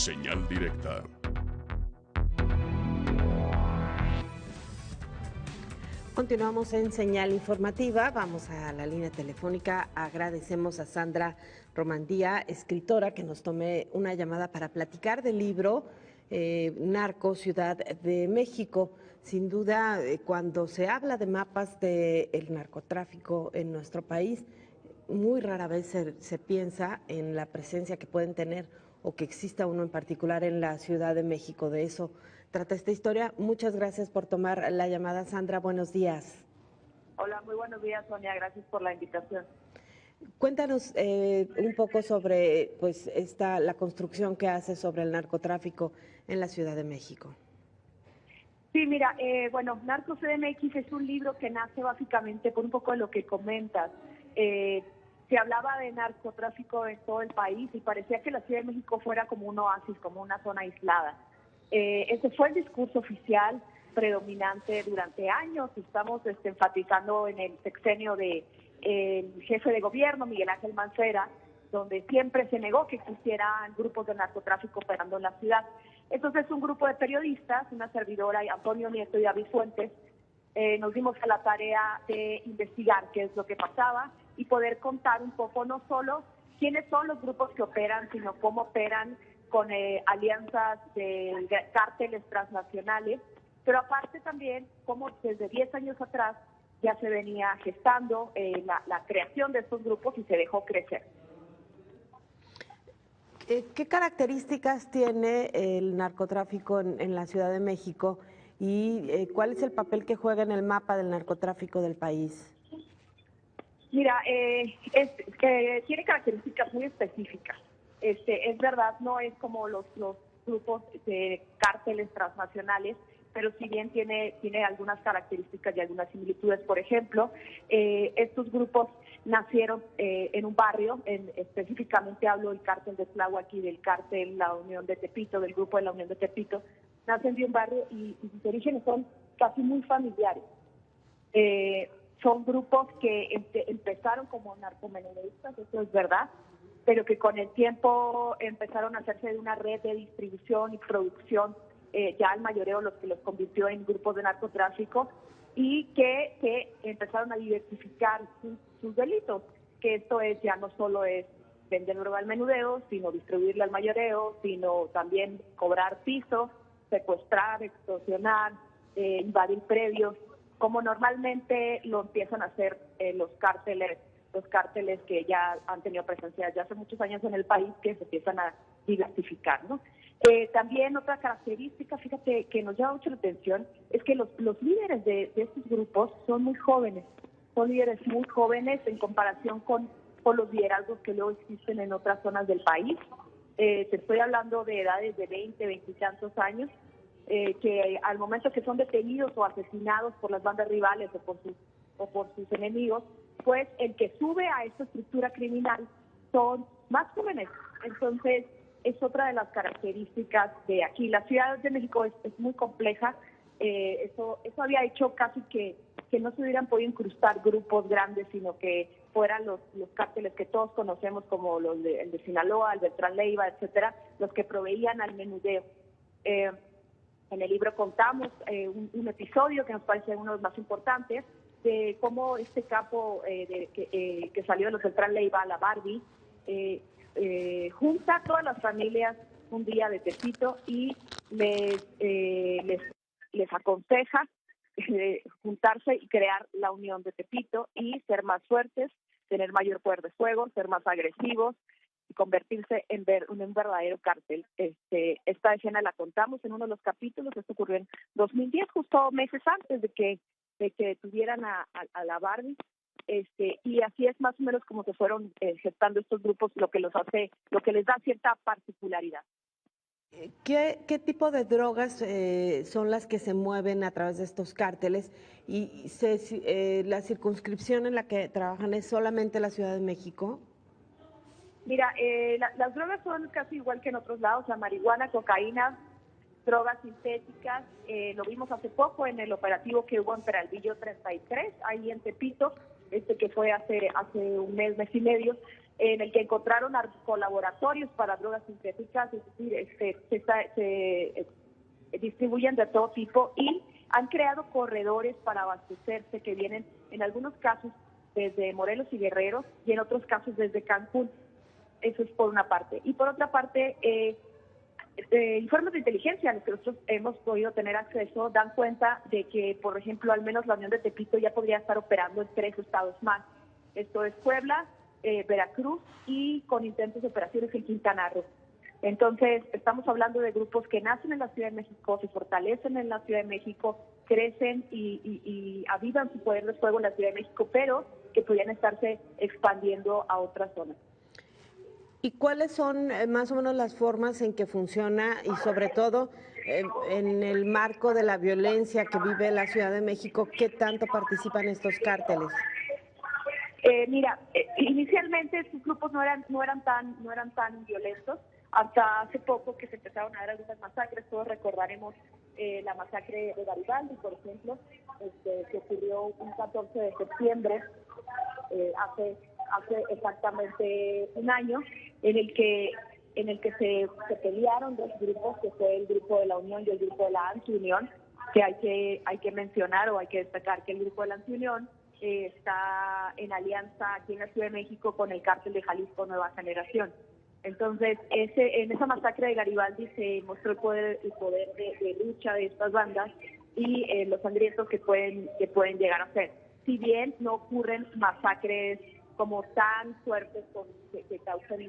Señal directa. Continuamos en Señal Informativa, vamos a la línea telefónica, agradecemos a Sandra Romandía, escritora, que nos tome una llamada para platicar del libro Narco, Ciudad de México. Sin duda, cuando se habla de mapas del narcotráfico en nuestro país, muy rara vez se piensa en la presencia que pueden tener o que exista uno en particular en la Ciudad de México. De eso trata esta historia. Muchas gracias por tomar la llamada, Sandra. Buenos días. Hola, muy buenos días, Sonia. Gracias por la invitación. Cuéntanos un poco sobre la construcción que hace sobre el narcotráfico en la Ciudad de México. Sí, mira, Narcos CDMX es un libro que nace básicamente por un poco de lo que comentas. Se hablaba de narcotráfico en todo el país y parecía que la Ciudad de México fuera como un oasis, como una zona aislada. Ese fue el discurso oficial predominante durante años. Estamos enfatizando en el sexenio del jefe de gobierno, Miguel Ángel Mancera, donde siempre se negó que existieran grupos de narcotráfico operando en la ciudad. Entonces, un grupo de periodistas, una servidora, Antonio Nieto y David Fuentes, nos dimos a la tarea de investigar qué es lo que pasaba y poder contar un poco no solo quiénes son los grupos que operan, sino cómo operan con alianzas de cárteles transnacionales, pero aparte también cómo desde 10 años atrás ya se venía gestando la creación de estos grupos y se dejó crecer. ¿Qué características tiene el narcotráfico en la Ciudad de México y cuál es el papel que juega en el mapa del narcotráfico del país? Mira, tiene características muy específicas. Es verdad, no es como los grupos de cárteles transnacionales, pero si bien tiene algunas características y algunas similitudes. Por ejemplo, estos grupos nacieron en un barrio, específicamente hablo del cártel de Tláhuac y del cártel La Unión de Tepito, del grupo de La Unión de Tepito, nacen de un barrio y sus orígenes son casi muy familiares. Son grupos que empezaron como narcomenudistas, eso es verdad, pero que con el tiempo empezaron a hacerse de una red de distribución y producción, ya el mayoreo los que los convirtió en grupos de narcotráfico y que empezaron a diversificar sus delitos, que esto ya no solo es vender droga al menudeo, sino distribuirla al mayoreo, sino también cobrar pisos, secuestrar, extorsionar, invadir predios, como normalmente lo empiezan a hacer los cárteles que ya han tenido presencia ya hace muchos años en el país, que se empiezan a diversificar, ¿no? También otra característica, fíjate, que nos llama mucho la atención, es que los líderes de estos grupos son muy jóvenes, en comparación con los liderazgos que luego existen en otras zonas del país. Te estoy hablando de edades de 20 y tantos años, que al momento que son detenidos o asesinados por las bandas rivales o por sus enemigos, pues el que sube a esta estructura criminal son más jóvenes. Entonces, es otra de las características de aquí. La Ciudad de México es muy compleja. Eso había hecho casi que no se hubieran podido incrustar grupos grandes, sino que fueran los cárteles que todos conocemos, como el de Sinaloa, el Beltrán Leiva, etcétera, los que proveían al menudeo. En el libro contamos un episodio que nos parece uno de los más importantes, de cómo este capo que salió de los Beltrán Leiva, la Barbie, junta a todas las familias un día de Tepito y les aconseja juntarse y crear la Unión de Tepito y ser más fuertes, tener mayor poder de fuego, ser más agresivos y convertirse en un verdadero cártel. Esta escena la contamos en uno de los capítulos. Esto ocurrió en 2010, justo meses antes de que detuvieran a la Barbie. Y así es más o menos como se fueron gestando estos grupos, lo que les da cierta particularidad. ¿Qué tipo de drogas son las que se mueven a través de estos cárteles? ¿Y la circunscripción en la que trabajan es solamente la Ciudad de México? Mira, las drogas son casi igual que en otros lados, la marihuana, cocaína, drogas sintéticas. Lo vimos hace poco en el operativo que hubo en Peralvillo 33, ahí en Tepito. que fue hace un mes y medio, en el que encontraron colaboratorios para drogas sintéticas, es decir, se distribuyen de todo tipo y han creado corredores para abastecerse que vienen en algunos casos desde Morelos y Guerrero y en otros casos desde Cancún. Eso es por una parte. Y por otra parte, informes de inteligencia a los que nosotros hemos podido tener acceso dan cuenta de que, por ejemplo, al menos la Unión de Tepito ya podría estar operando en 3 estados más. Esto es Puebla, Veracruz y con intentos de operaciones en Quintana Roo. Entonces, estamos hablando de grupos que nacen en la Ciudad de México, se fortalecen en la Ciudad de México, crecen y avivan su poder de fuego en la Ciudad de México, pero que podrían estarse expandiendo a otras zonas. ¿Y cuáles son más o menos las formas en que funciona y sobre todo en el marco de la violencia que vive la Ciudad de México, qué tanto participan estos cárteles? Inicialmente estos grupos no eran tan violentos, hasta hace poco que se empezaron a dar algunas masacres. Todos recordaremos la masacre de Garibaldi, por ejemplo, que ocurrió un 14 de septiembre, hace exactamente un año, en el que se pelearon dos grupos, que fue el grupo de la Unión y el grupo de la Antiunión, que hay que mencionar o hay que destacar que el grupo de la Antiunión está en alianza aquí en la Ciudad de México con el cártel de Jalisco Nueva Generación. Entonces, en esa masacre de Garibaldi se mostró el poder de lucha de estas bandas y los sangrientos que pueden llegar a ser. Si bien no ocurren masacres como tan fuertes que causan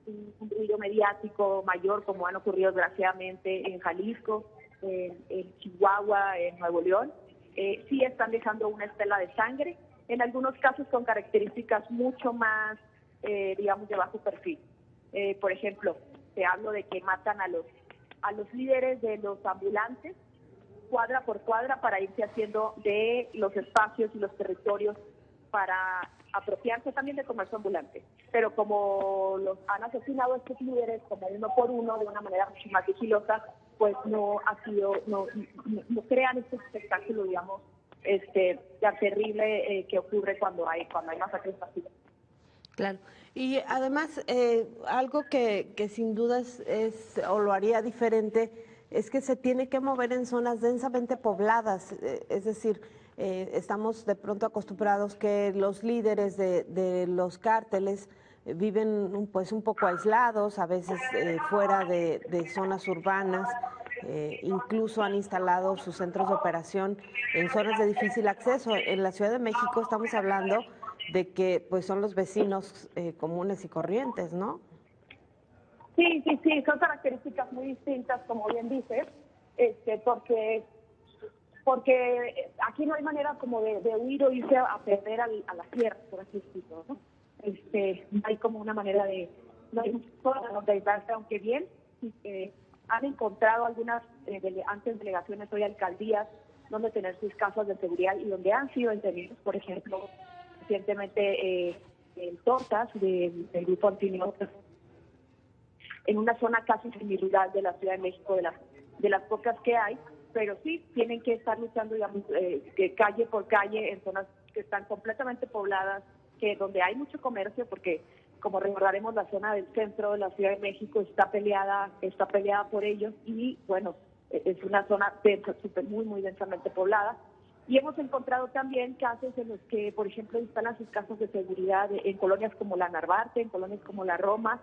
un ruido mediático mayor, como han ocurrido desgraciadamente en Jalisco, en Chihuahua, en Nuevo León, sí están dejando una estela de sangre, en algunos casos con características mucho más, digamos, de bajo perfil. Por ejemplo, te hablo de que matan a los líderes de los ambulantes, cuadra por cuadra, para irse haciendo de los espacios y los territorios para apropiarse también de comercio ambulante. Pero como los han asesinado estos líderes como uno por uno, de una manera mucho más sigilosa, pues no crean este espectáculo, digamos, tan terrible que ocurre cuando hay masacres masivas. Claro. Y además, algo que sin dudas es o lo haría diferente es que se tiene que mover en zonas densamente pobladas, es decir, estamos de pronto acostumbrados que los líderes de los cárteles viven pues un poco aislados, a veces fuera de zonas urbanas, incluso han instalado sus centros de operación en zonas de difícil acceso. En la Ciudad de México estamos hablando de que pues son los vecinos comunes y corrientes, ¿no? Sí, son características muy distintas, como bien dices, porque aquí no hay manera como de huir o irse a perder a la tierra, por así decirlo, ¿no? No hay como una manera no hay forma de ayudarse, aunque bien han encontrado algunas antes delegaciones, hoy alcaldías, donde tener sus casas de seguridad y donde han sido detenidos, por ejemplo, recientemente en Tortas, del grupo Antiunión, en una zona casi semirural de la Ciudad de México, de las pocas que hay, pero sí tienen que estar luchando, digamos, calle por calle en zonas que están completamente pobladas, donde hay mucho comercio, porque como recordaremos, la zona del centro de la Ciudad de México está peleada por ellos y bueno, es una zona muy, muy densamente poblada. Y hemos encontrado también casos en los que, por ejemplo, instalan sus casas de seguridad en colonias como la Narvarte, en colonias como la Roma,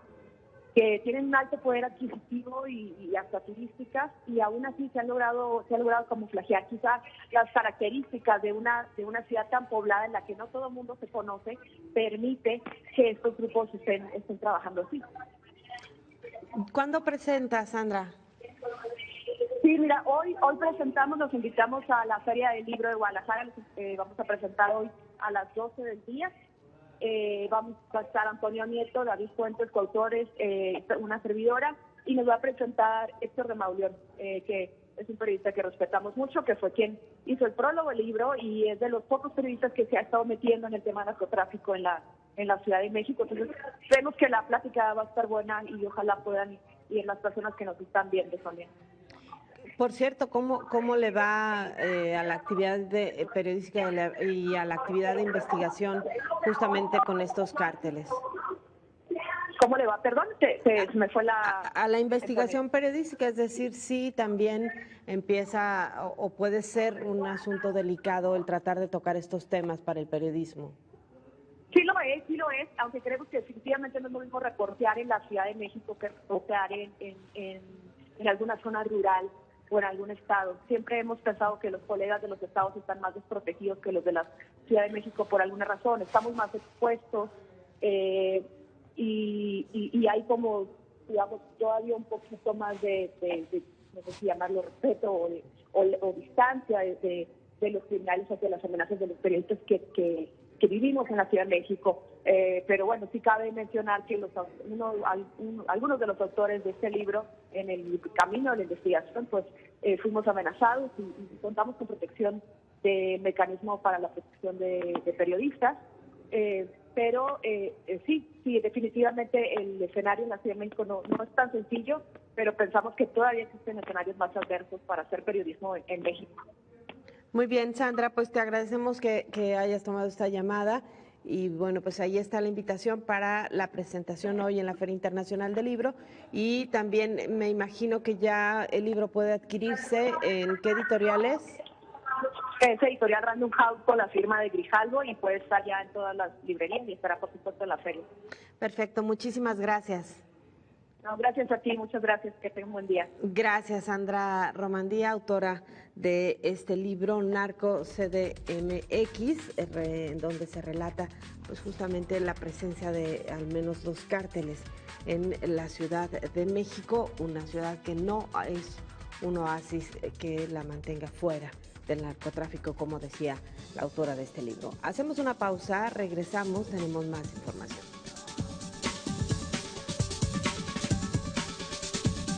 que tienen un alto poder adquisitivo y hasta turísticas, y aún así se ha logrado camuflajear quizás las características de una ciudad tan poblada en la que no todo el mundo se conoce, permite que estos grupos estén trabajando así. ¿Cuándo presentas, Sandra? Sí, mira, hoy nos invitamos a la Feria del Libro de Guadalajara, vamos a presentar hoy a las 12 del día. Vamos a estar Antonio Nieto, David Fuentes, coautores, una servidora, y nos va a presentar Héctor de Mauleón, que es un periodista que respetamos mucho, que fue quien hizo el prólogo del libro y es de los pocos periodistas que se ha estado metiendo en el tema narcotráfico en la Ciudad de México. Entonces, creemos que la plática va a estar buena y ojalá puedan ir las personas que nos están viendo, Sonia. Por cierto, ¿cómo le va a la actividad periodística y a la actividad de investigación justamente con estos cárteles? ¿Cómo le va? Perdón, se me fue la... A la investigación periodística, es decir, sí también empieza o puede ser un asunto delicado el tratar de tocar estos temas para el periodismo. Sí lo es, aunque creemos que definitivamente no es lo mismo reportear en la Ciudad de México que reportear en alguna zona rural o en algún estado. Siempre hemos pensado que los colegas de los estados están más desprotegidos que los de la Ciudad de México por alguna razón. Estamos más expuestos y hay como, digamos, todavía un poquito más de no sé si llamarlo respeto o distancia de los criminales o de las amenazas de los periodistas que vivimos en la Ciudad de México. Pero bueno, sí cabe mencionar que algunos de los autores de este libro, en el camino de la investigación, pues fuimos amenazados y contamos con protección de mecanismo para la protección de periodistas. Pero sí, definitivamente el escenario en la Ciudad de México no es tan sencillo, pero pensamos que todavía existen escenarios más adversos para hacer periodismo en México. Muy bien, Sandra, pues te agradecemos que hayas tomado esta llamada y bueno, pues ahí está la invitación para la presentación hoy en la Feria Internacional del Libro y también me imagino que ya el libro puede adquirirse ¿en qué editoriales? Es editorial Random House con la firma de Grijalvo y puede estar ya en todas las librerías y estará por supuesto en la feria. Perfecto, muchísimas gracias. No, gracias a ti, muchas gracias, que tenga un buen día. Gracias, Sandra Romandía, autora de este libro Narco CDMX, en donde se relata pues justamente la presencia de al menos 2 cárteles en la Ciudad de México, una ciudad que no es un oasis que la mantenga fuera del narcotráfico, como decía la autora de este libro. Hacemos una pausa, regresamos, tenemos más información.